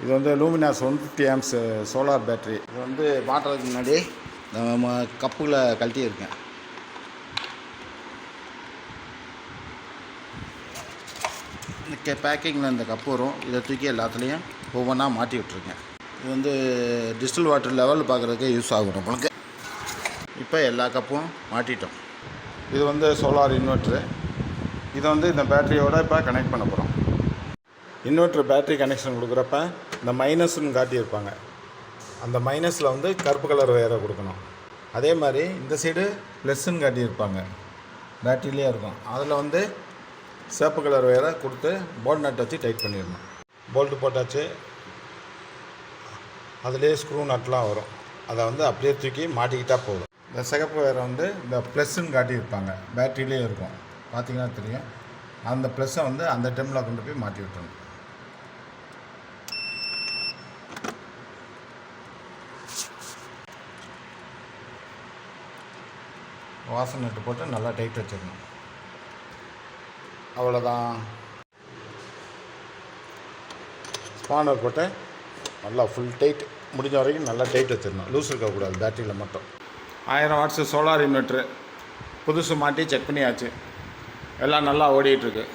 இது வந்து Luminous 150 arms solar battery. இது வந்து மாட்டுறதுக்கு முன்னாடி நம்ம கப்பில் கழட்டியிருக்கேன். இந்த பேக்கிங்கில் இந்த கப்பு வரும். இதை தூக்கி எல்லாத்துலேயும் ஒவ்வொன்றா மாட்டி விட்ருக்கேன். இது வந்து டிஸ்டில் வாட்டர் லெவல் பார்க்குறதுக்கு யூஸ் ஆகும் நம்மளுக்கு. இப்போ எல்லா கப்பும் மாட்டிட்டோம். இது வந்து சோலார் இன்வெர்ட்ரு. இதை வந்து இந்த பேட்டரியோடு இப்போ கனெக்ட் பண்ண போகிறோம். இன்வெர்ட்ரு பேட்டரி கனெக்ஷன் கொடுக்குறப்ப இந்த மைனஸ்ன்னு காட்டியிருப்பாங்க. அந்த மைனஸில் வந்து கருப்பு கலர் ஒயரை கொடுக்கணும். அதே மாதிரி இந்த சைடு ப்ளஸ்ன்னு காட்டியிருப்பாங்க, பேட்டரியிலே இருக்கும். அதில் வந்து சேப்பு கலர் ஒயரை கொடுத்து போல்ட் நட் வச்சு டைட் பண்ணிடணும். போல்ட்டு போட்டாச்சு. அதிலே ஸ்க்ரூ நட்லாம் வரும். அதை வந்து அப்படியே தூக்கி மாட்டிக்கிட்டால் போதும். இந்த சிகப்பு ஒயரை வந்து இந்த ப்ளஸ்ன்னு காட்டியிருப்பாங்க, பேட்டரியிலே இருக்கும், பார்த்திங்கன்னா தெரியும். அந்த ப்ளஸ்ஸை வந்து அந்த டைமில் கொண்டு போய் மாட்டி விட்டுறணும். வாசல் நட்டு போட்டு நல்லா டைட் வச்சிடணும். அவ்வளோதான். ஸ்பானர் போட்டு நல்லா ஃபுல் டைட், முடிஞ்ச வரைக்கும் நல்லா டைட் வச்சிடணும். லூஸ் இருக்கக்கூடாது பேட்டரியில் மட்டும். 1000 வாட்ஸு சோலார் இன்வெர்ட்ரு புதுசு மாட்டி செக் பண்ணியாச்சு. எல்லாம் நல்லா ஓடிட்டுருக்கு.